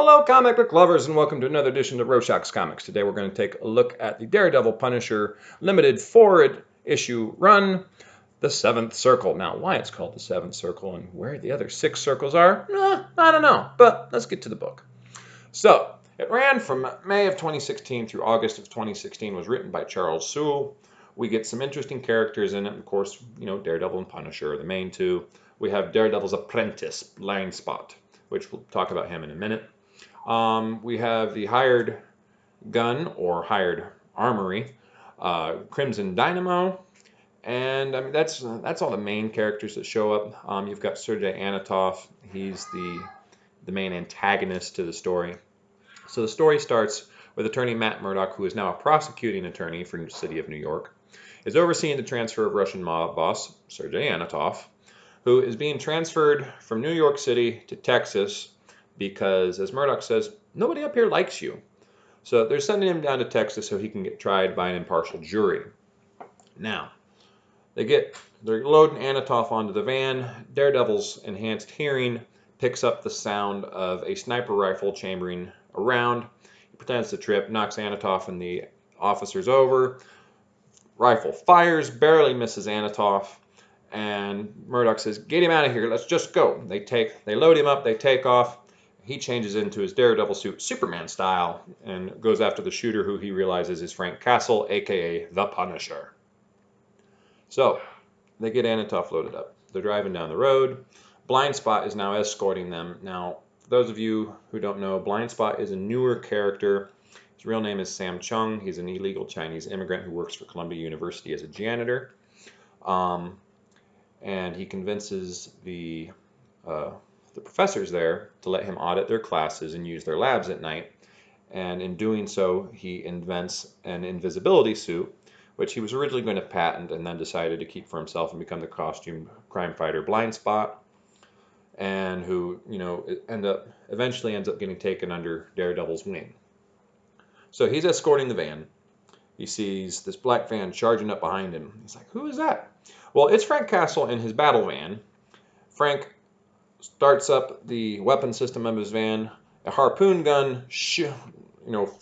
Hello, comic book lovers, and welcome to another edition of Rorschach's Comics. Today we're going to take a look at the Daredevil Punisher limited issue run, The Seventh Circle. Now, why it's called The Seventh Circle and where the other 6 circles are, I don't know, but let's get to the book. So, it ran from May of 2016 through August of 2016, was written by Charles Soule. We get some interesting characters in it, of course, Daredevil and Punisher are the main two. We have Daredevil's apprentice, Blindspot, which we'll talk about him in a minute. We have the hired gun or hired armory, Crimson Dynamo, and I mean that's all the main characters that show up. You've got Sergei Anatov. He's the main antagonist to the story. So the story starts with attorney Matt Murdock, who is now a prosecuting attorney for the city of New York, is overseeing the transfer of Russian mob boss Sergei Anatov, who is being transferred from New York City to Texas because, as Murdock says, nobody up here likes you. So they're sending him down to Texas so he can get tried by an impartial jury. Now, they're loading Anatov onto the van. Daredevil's enhanced hearing picks up the sound of a sniper rifle chambering around. He pretends to trip, knocks Anatov and the officers over. Rifle fires, barely misses Anatov. And Murdock says, "Get him out of here, let's just go." They load him up, they take off. He changes into his Daredevil suit, Superman style, and goes after the shooter, who he realizes is Frank Castle, aka the Punisher. So, they get Anatov loaded up. They're driving down the road. Blindspot is now escorting them. Now, for those of you who don't know, Blindspot is a newer character. His real name is Sam Chung. He's an illegal Chinese immigrant who works for Columbia University as a janitor. And he convinces the professors there to let him audit their classes and use their labs at night. And in doing so, he invents an invisibility suit, which he was originally going to patent and then decided to keep for himself and become the costume crime fighter Blindspot, and who, eventually ends up getting taken under Daredevil's wing. So he's escorting the van. He sees this black van charging up behind him. He's like, "Who is that?" Well, it's Frank Castle in his battle van. Frank starts up the weapon system of his van. A harpoon gun,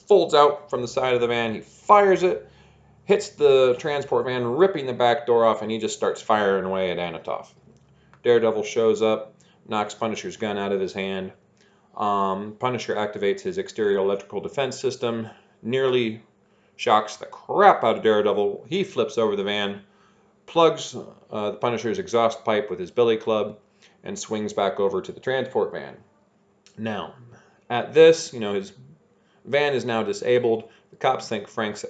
folds out from the side of the van. He fires it, hits the transport van, ripping the back door off, and he just starts firing away at Anatov. Daredevil shows up, knocks Punisher's gun out of his hand. Punisher activates his exterior electrical defense system, nearly shocks the crap out of Daredevil. He flips over the van, plugs the Punisher's exhaust pipe with his billy club, and swings back over to the transport van. Now, at this, his van is now disabled. The cops think Frank's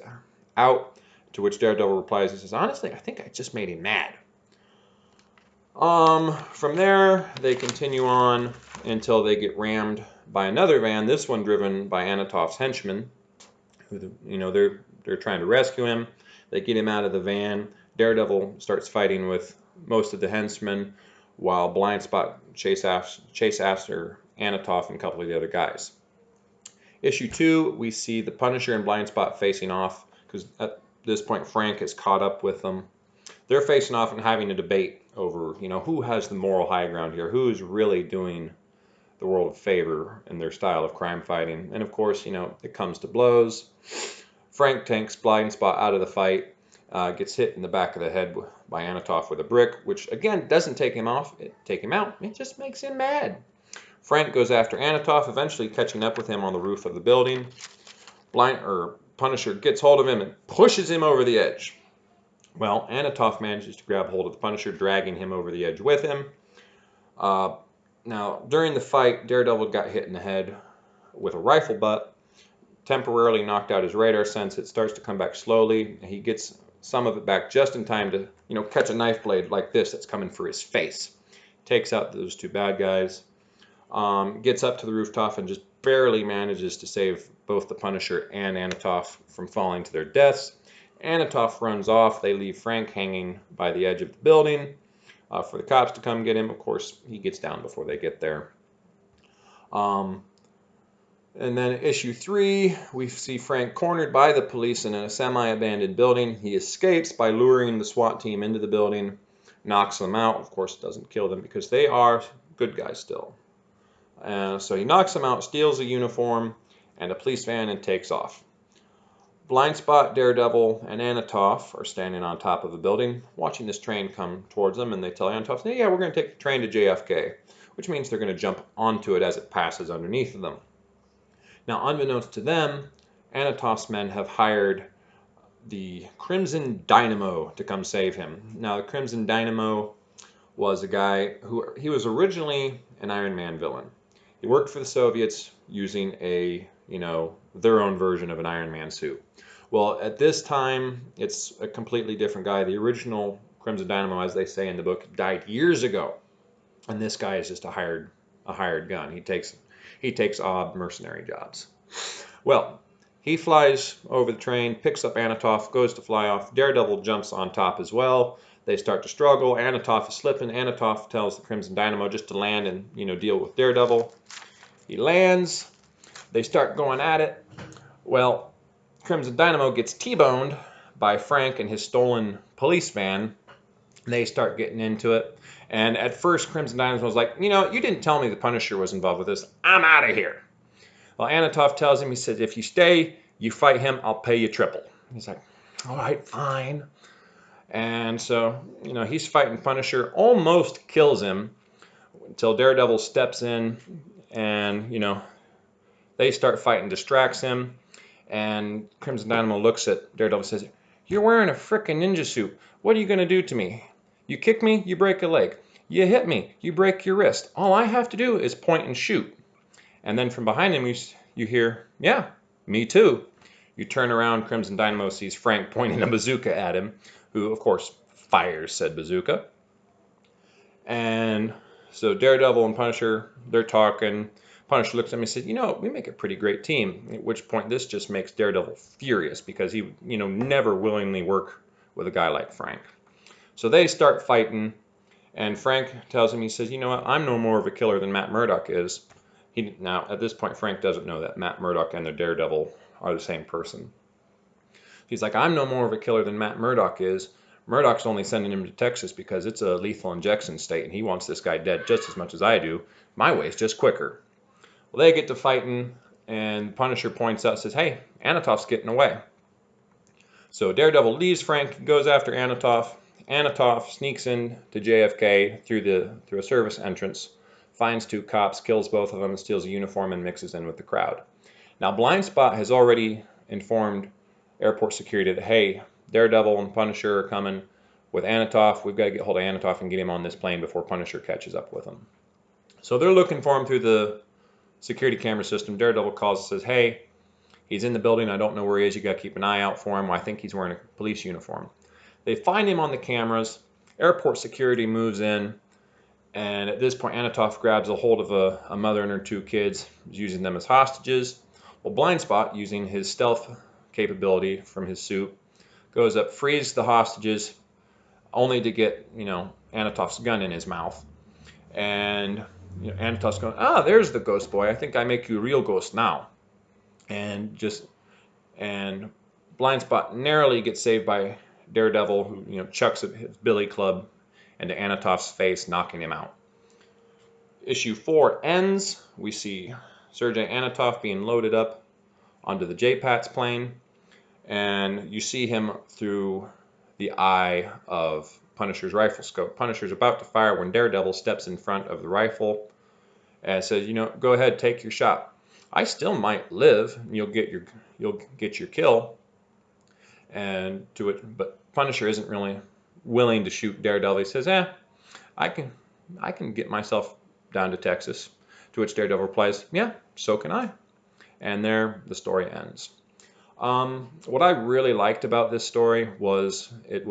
out, to which Daredevil replies, he says, "Honestly, I think I just made him mad." From there, they continue on until they get rammed by another van, this one driven by Anatov's henchmen, who, they're trying to rescue him. They get him out of the van. Daredevil starts fighting with most of the henchmen, while Blindspot chase after Anatov and a couple of the other guys. Issue 2, we see the Punisher and Blindspot facing off, because at this point Frank is caught up with them. They're facing off and having a debate over, who has the moral high ground here, who is really doing the world a favor in their style of crime fighting. And of course, it comes to blows. Frank tanks Blindspot out of the fight, gets hit in the back of the head by Anatov with a brick, which again doesn't take him out. It just makes him mad. Frank goes after Anatov, eventually catching up with him on the roof of the building. Punisher gets hold of him and pushes him over the edge. Well, Anatov manages to grab hold of the Punisher, dragging him over the edge with him. Now, during the fight, Daredevil got hit in the head with a rifle butt, temporarily knocked out his radar sense. It starts to come back slowly. He gets some of it back just in time to, catch a knife blade like this that's coming for his face. Takes out those 2 bad guys. Gets up to the rooftop and just barely manages to save both the Punisher and Anatov from falling to their deaths. Anatov runs off. They leave Frank hanging by the edge of the building for the cops to come get him. Of course, he gets down before they get there. And then issue 3, we see Frank cornered by the police in a semi-abandoned building. He escapes by luring the SWAT team into the building, knocks them out. Of course, doesn't kill them because they are good guys still. So he knocks him out, steals a uniform and a police van, and takes off. Blindspot, Daredevil, and Anatoff are standing on top of a building, watching this train come towards them, and they tell Anatoff, yeah, we're going to take the train to JFK, which means they're going to jump onto it as it passes underneath them. Now, unbeknownst to them, Anatoff's men have hired the Crimson Dynamo to come save him. Now, the Crimson Dynamo was a guy he was originally an Iron Man villain. He worked for the Soviets using their own version of an Iron Man suit. Well, at this time, it's a completely different guy. The original Crimson Dynamo, as they say in the book, died years ago, and this guy is just a hired gun. He takes odd mercenary jobs. Well, he flies over the train, picks up Anatoff, goes to fly off. Daredevil jumps on top as well. They start to struggle. Anatoff is slipping. Anatoff tells the Crimson Dynamo just to land and deal with Daredevil. He lands. They start going at it. Well, Crimson Dynamo gets T-boned by Frank and his stolen police van. They start getting into it. And at first, Crimson Dynamo was like, you didn't tell me the Punisher was involved with this. I'm out of here. Well, Anatoff tells him, he says, if you stay, you fight him, I'll pay you triple. He's like, all right, fine. And so, he's fighting Punisher, almost kills him until Daredevil steps in and, they start fighting, distracts him. And Crimson Dynamo looks at Daredevil and says, you're wearing a frickin' ninja suit. What are you going to do to me? You kick me, you break a leg. You hit me, you break your wrist. All I have to do is point and shoot. And then from behind him, you hear, yeah, me too. You turn around, Crimson Dynamo sees Frank pointing a bazooka at him, who, of course, fires said bazooka. And so Daredevil and Punisher, they're talking. Punisher looks at me and says, we make a pretty great team. At which point, this just makes Daredevil furious because he would, never willingly work with a guy like Frank. So they start fighting, and Frank tells him, he says, what, I'm no more of a killer than Matt Murdock is. Now, at this point, Frank doesn't know that Matt Murdock and the Daredevil are the same person. He's like, I'm no more of a killer than Matt Murdock is. Murdock's only sending him to Texas because it's a lethal injection state, and he wants this guy dead just as much as I do. My way is just quicker. Well, they get to fighting, and Punisher points out, says, hey, Anatoff's getting away. So Daredevil leaves Frank, goes after Anatoff. Anatoff sneaks in to JFK through a service entrance, finds two cops, kills both of them, steals a uniform, and mixes in with the crowd. Now, Blindspot has already informed airport security that, hey, Daredevil and Punisher are coming with Anatoff. We've got to get hold of Anatoff and get him on this plane before Punisher catches up with him. So they're looking for him through the security camera system. Daredevil calls and says, hey, he's in the building. I don't know where he is. You got to keep an eye out for him. I think he's wearing a police uniform. They find him on the cameras. Airport security moves in. And at this point, Anatoff grabs a hold of a mother and her two kids, using them as hostages. Well, Blindspot, using his stealth capability from his suit, goes up, frees the hostages, only to get, Anatoff's gun in his mouth. And Anatoff's going, there's the ghost boy. I think I make you a real ghost now. And Blindspot narrowly gets saved by Daredevil, who, chucks his billy club into Anatoff's face, knocking him out. Issue 4 ends. We see Sergei Anatoff being loaded up onto the J-Pats plane, and you see him through the eye of Punisher's rifle scope. Punisher's about to fire when Daredevil steps in front of the rifle and says, go ahead, take your shot. I still might live, and you'll get your kill. But Punisher isn't really willing to shoot Daredevil. He says, I can get myself down to Texas. To which Daredevil replies, yeah, so can I. And there the story ends. What I really liked about this story was it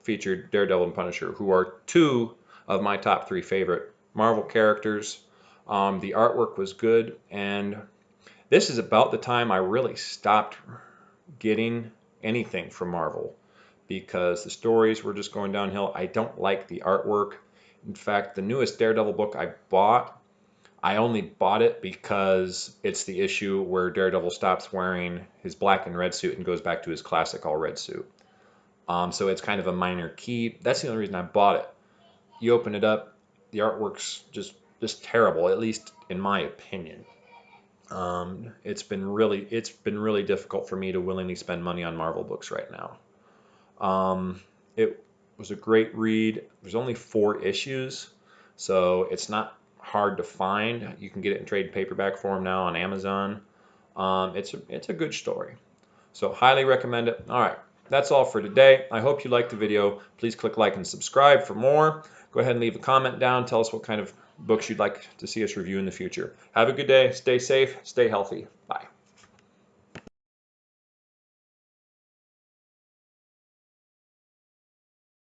featured Daredevil and Punisher, who are two of my top 3 favorite Marvel characters. The artwork was good, and this is about the time I really stopped getting anything from Marvel, because the stories were just going downhill. I don't like the artwork. In fact, the newest Daredevil book I only bought it because it's the issue where Daredevil stops wearing his black and red suit and goes back to his classic all red suit. So it's kind of a minor key. That's the only reason I bought it. You open it up, the artwork's just just terrible, at least in my opinion. It's been really difficult for me to willingly spend money on Marvel books right now. It was a great read. There's only 4 issues, so it's not hard to find. You can get it in trade paperback form now on Amazon. It's a good story, so highly recommend it. All right, that's all for today. I hope you liked the video. Please click like and subscribe for more. Go ahead and leave a comment down. Tell us what kind of books you'd like to see us review in the future. Have a good day. Stay safe. Stay healthy. Bye.